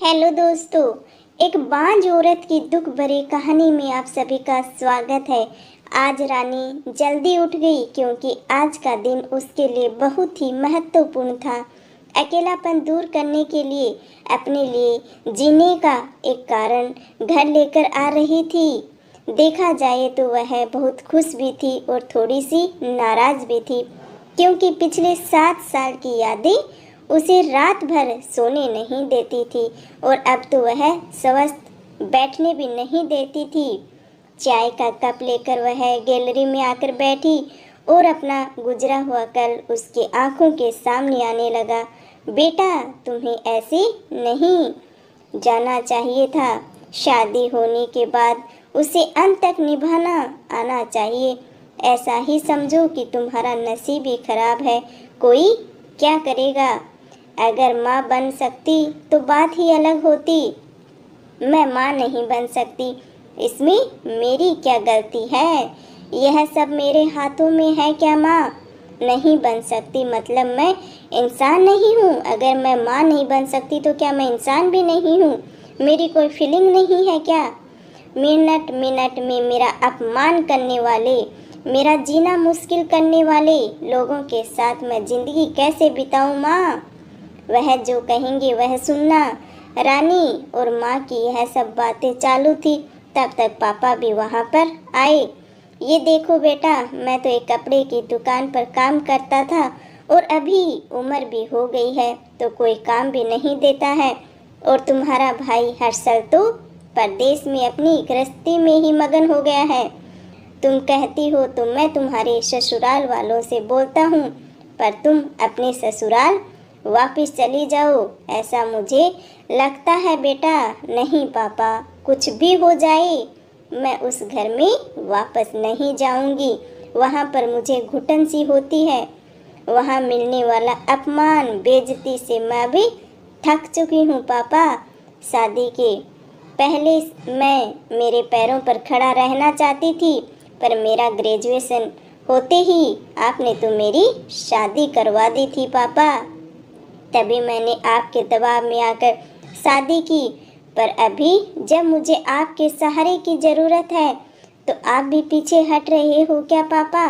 Hello दोस्तों, एक बांझ औरत की दुख भरी कहानी में आप सभी का स्वागत है। आज रानी जल्दी उठ गई क्योंकि आज का दिन उसके लिए बहुत ही महत्वपूर्ण था। अकेलापन दूर करने के लिए अपने लिए जीने का एक कारण घर लेकर आ रही थी। देखा जाए तो वह बहुत खुश भी थी और थोड़ी सी नाराज भी थी क्योंकि पिछले 7 साल की यादें उसे रात भर सोने नहीं देती थी और अब तो वह स्वस्थ बैठने भी नहीं देती थी। चाय का कप लेकर वह गैलरी में आकर बैठी और अपना गुजरा हुआ कल उसकी आंखों के सामने आने लगा। बेटा, तुम्हें ऐसे नहीं जाना चाहिए था। शादी होने के बाद उसे अंत तक निभाना आना चाहिए। ऐसा ही समझो कि तुम्हारा नसीब ही खराब है। कोई क्या करेगा? अगर माँ बन सकती तो बात ही अलग होती। मैं माँ नहीं बन सकती, इसमें मेरी क्या गलती है? यह सब मेरे हाथों में है क्या? माँ नहीं बन सकती मतलब मैं इंसान नहीं हूँ? अगर मैं माँ नहीं बन सकती तो क्या मैं इंसान भी नहीं हूँ? मेरी कोई फीलिंग नहीं है क्या? मिनट मिनट में मेरा अपमान करने वाले, मेरा जीना मुश्किल करने वाले लोगों के साथ मैं जिंदगी कैसे बिताऊँ? माँ, वह जो कहेंगे वह सुनना। रानी और माँ की यह सब बातें चालू थी, तब तक पापा भी वहाँ पर आए। ये देखो बेटा, मैं तो एक कपड़े की दुकान पर काम करता था और अभी उम्र भी हो गई है तो कोई काम भी नहीं देता है। और तुम्हारा भाई हर्षल तो परदेश में अपनी गृहस्थी में ही मगन हो गया है। तुम कहती हो तो मैं तुम्हारे ससुराल वालों से बोलता हूँ, पर तुम अपने ससुराल वापस चली जाओ ऐसा मुझे लगता है बेटा। नहीं पापा, कुछ भी हो जाए मैं उस घर में वापस नहीं जाऊंगी। वहाँ पर मुझे घुटन सी होती है। वहाँ मिलने वाला अपमान बेइज्जती से मैं भी थक चुकी हूँ पापा। शादी के पहले मैं मेरे पैरों पर खड़ा रहना चाहती थी, पर मेरा ग्रेजुएशन होते ही आपने तो मेरी शादी करवा दी थी पापा। तभी मैंने आपके दबाव में आकर शादी की, पर अभी जब मुझे आपके सहारे की ज़रूरत है तो आप भी पीछे हट रहे हो क्या पापा?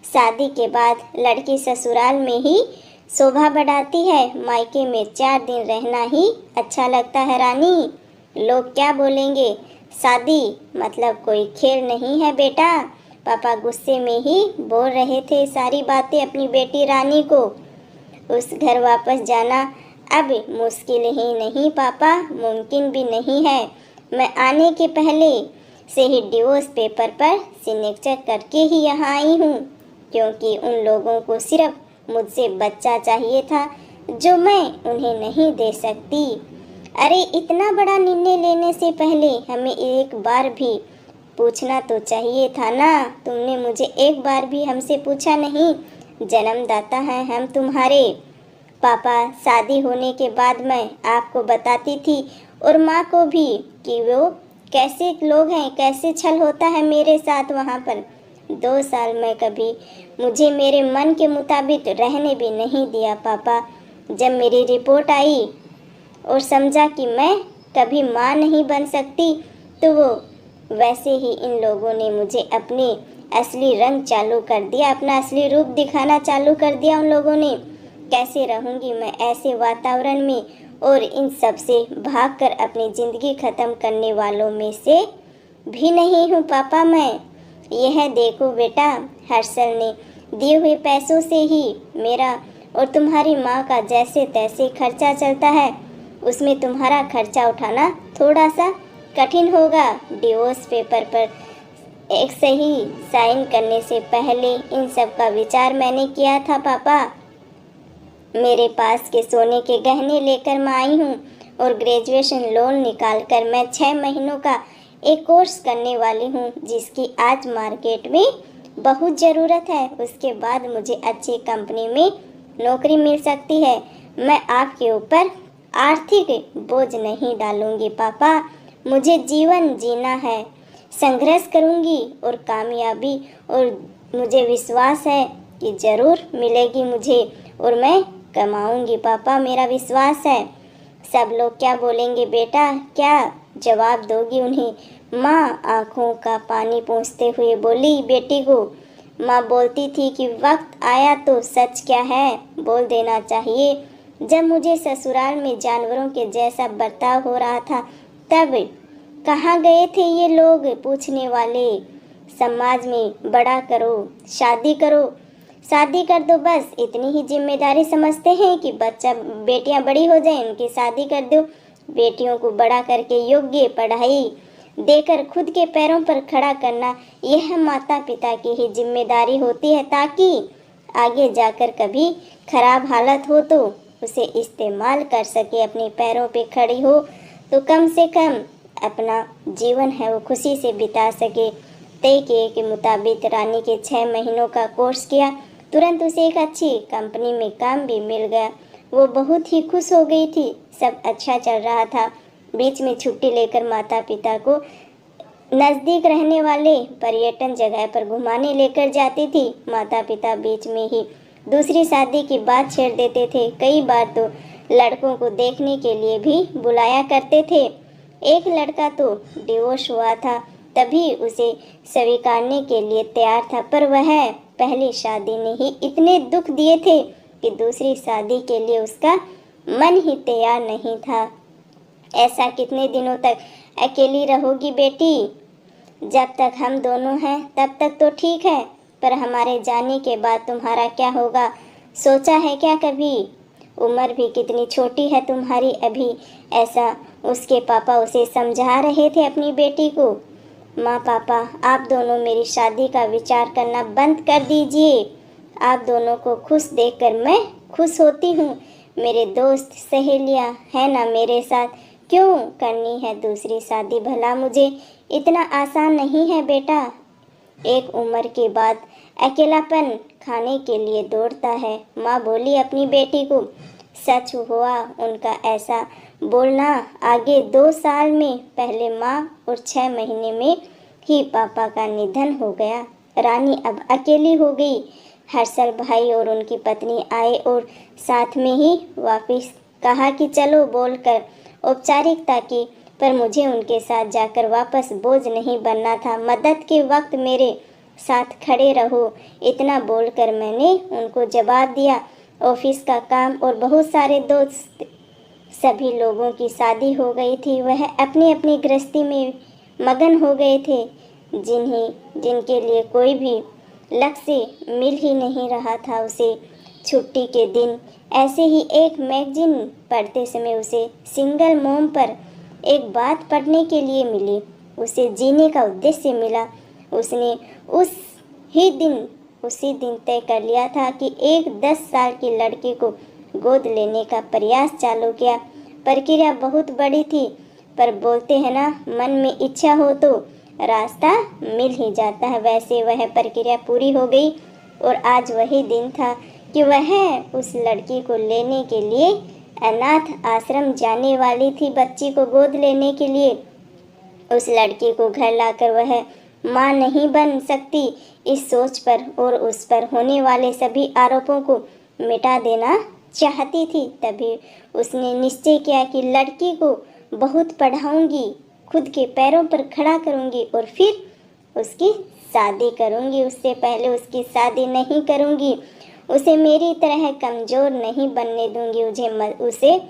शादी के बाद लड़की ससुराल में ही शोभा बढ़ाती है, मायके में 4 दिन रहना ही अच्छा लगता है रानी। लोग क्या बोलेंगे? शादी मतलब कोई खेल नहीं है बेटा। पापा गुस्से में ही बोल रहे थे सारी बातें अपनी बेटी रानी को। उस घर वापस जाना अब मुश्किल ही नहीं पापा, मुमकिन भी नहीं है। मैं आने के पहले से ही डिवोर्स पेपर पर सिग्नेचर करके ही यहाँ आई हूँ, क्योंकि उन लोगों को सिर्फ मुझसे बच्चा चाहिए था जो मैं उन्हें नहीं दे सकती। अरे, इतना बड़ा निर्णय लेने से पहले हमें एक बार भी पूछना तो चाहिए था ना। तुमने मुझे एक बार भी हमसे पूछा नहीं। जन्मदाता हैं हम तुम्हारे। पापा, शादी होने के बाद मैं आपको बताती थी और माँ को भी कि वो कैसे लोग हैं, कैसे छल होता है मेरे साथ वहाँ पर। 2 साल में कभी मुझे मेरे मन के मुताबिक रहने भी नहीं दिया पापा। जब मेरी रिपोर्ट आई और समझा कि मैं कभी माँ नहीं बन सकती तो वो वैसे ही इन लोगों ने मुझे अपने असली रंग चालू कर दिया, अपना असली रूप दिखाना चालू कर दिया उन लोगों ने। कैसे रहूँगी मैं ऐसे वातावरण में, और इन सब से भागकर अपनी ज़िंदगी ख़त्म करने वालों में से भी नहीं हूँ पापा मैं। यह देखो बेटा, हर्षल ने दिए हुए पैसों से ही मेरा और तुम्हारी माँ का जैसे तैसे खर्चा चलता है। उसमें तुम्हारा खर्चा उठाना थोड़ा सा कठिन होगा। डिवोर्स पेपर पर एक सही साइन करने से पहले इन सब का विचार मैंने किया था पापा। मेरे पास के सोने के गहने लेकर मैं आई हूँ और ग्रेजुएशन लोन निकालकर मैं 6 महीनों का एक कोर्स करने वाली हूँ जिसकी आज मार्केट में बहुत ज़रूरत है। उसके बाद मुझे अच्छी कंपनी में नौकरी मिल सकती है। मैं आपके ऊपर आर्थिक बोझ नहीं डालूंगी पापा। मुझे जीवन जीना है, संघर्ष करूंगी और कामयाबी और मुझे विश्वास है कि ज़रूर मिलेगी मुझे और मैं कमाऊंगी पापा, मेरा विश्वास है। सब लोग क्या बोलेंगे बेटा, क्या जवाब दोगी उन्हें? माँ आंखों का पानी पोंछते हुए बोली बेटी को। माँ बोलती थी कि वक्त आया तो सच क्या है बोल देना चाहिए। जब मुझे ससुराल में जानवरों के जैसा बर्ताव हो रहा था तब कहाँ गए थे ये लोग पूछने वाले। समाज में बड़ा करो, शादी करो, शादी कर दो, बस इतनी ही जिम्मेदारी समझते हैं कि बच्चा बेटियां बड़ी हो जाएं उनकी शादी कर दो। बेटियों को बड़ा करके योग्य पढ़ाई देकर खुद के पैरों पर खड़ा करना यह माता पिता की ही जिम्मेदारी होती है, ताकि आगे जाकर कभी खराब हालत हो तो उसे इस्तेमाल कर सके, अपने पैरों पे खड़ी हो तो कम से कम अपना जीवन है वो खुशी से बिता सके। तय किए के मुताबिक रानी के 6 महीनों का कोर्स किया। तुरंत उसे एक अच्छी कंपनी में काम भी मिल गया। वो बहुत ही खुश हो गई थी, सब अच्छा चल रहा था। बीच में छुट्टी लेकर माता पिता को नज़दीक रहने वाले पर्यटन जगह पर घुमाने लेकर जाती थी। माता पिता बीच में ही दूसरी शादी की बात छेड़ देते थे। कई बार तो लड़कों को देखने के लिए भी बुलाया करते थे। एक लड़का तो डिवोर्स हुआ था, तभी उसे स्वीकारने के लिए तैयार था, पर वह पहली शादी ने ही इतने दुख दिए थे कि दूसरी शादी के लिए उसका मन ही तैयार नहीं था। ऐसा कितने दिनों तक अकेली रहोगी बेटी? जब तक हम दोनों हैं तब तक तो ठीक है, पर हमारे जाने के बाद तुम्हारा क्या होगा, सोचा है क्या कभी? उम्र भी कितनी छोटी है तुम्हारी अभी, ऐसा उसके पापा उसे समझा रहे थे अपनी बेटी को। माँ पापा, आप दोनों मेरी शादी का विचार करना बंद कर दीजिए। आप दोनों को खुश देखकर मैं खुश होती हूँ। मेरे दोस्त सहेलियाँ हैं ना मेरे साथ, क्यों करनी है दूसरी शादी? भला मुझे इतना आसान नहीं है बेटा। एक उम्र के बाद अकेलापन खाने के लिए दौड़ता है, माँ बोली अपनी बेटी को। सच हुआ उनका ऐसा बोलना। आगे 2 साल में पहले माँ और 6 महीने में ही पापा का निधन हो गया। रानी अब अकेली हो गई। हर्षल भाई और उनकी पत्नी आए और साथ में ही वापस कहा कि चलो बोलकर औपचारिकता की, पर मुझे उनके साथ जाकर वापस बोझ नहीं बनना था। मदद के वक्त मेरे साथ खड़े रहो, इतना बोलकर मैंने उनको जवाब दिया। ऑफिस का काम और बहुत सारे दोस्त, सभी लोगों की शादी हो गई थी। वह अपनी अपनी गृहस्थी में मगन हो गए थे, जिनके लिए कोई भी लक्ष्य मिल ही नहीं रहा था उसे। छुट्टी के दिन ऐसे ही एक मैगजीन पढ़ते समय उसे सिंगल मोम पर एक बात पढ़ने के लिए मिली। उसे जीने का उद्देश्य मिला। उसने उसी दिन तय कर लिया था कि एक 10 साल की लड़की को गोद लेने का प्रयास चालू किया। प्रक्रिया बहुत बड़ी थी, पर बोलते हैं ना, मन में इच्छा हो तो रास्ता मिल ही जाता है। वैसे वह प्रक्रिया पूरी हो गई और आज वही दिन था कि वह उस लड़की को लेने के लिए अनाथ आश्रम जाने वाली थी। बच्ची को गोद लेने के लिए उस लड़की को घर लाकर वह माँ नहीं बन सकती, इस सोच पर और उस पर होने वाले सभी आरोपों को मिटा देना चाहती थी। तभी उसने निश्चय किया कि लड़की को बहुत पढ़ाऊंगी, खुद के पैरों पर खड़ा करूंगी और फिर उसकी शादी करूंगी। उससे पहले उसकी शादी नहीं करूंगी। उसे मेरी तरह कमज़ोर नहीं बनने दूंगी, उसे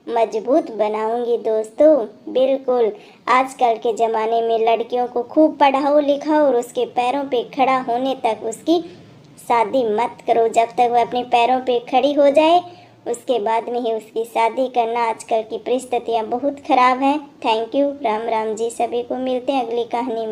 मजबूत बनाऊंगी। दोस्तों, बिल्कुल आजकल के ज़माने में लड़कियों को खूब पढ़ाओ लिखाओ और उसके पैरों पे खड़ा होने तक उसकी शादी मत करो। जब तक वह अपने पैरों पे खड़ी हो जाए उसके बाद में ही उसकी शादी करना। आजकल की परिस्थितियाँ बहुत ख़राब हैं। Thank you. राम राम जी। सभी को मिलते हैं अगली कहानी में।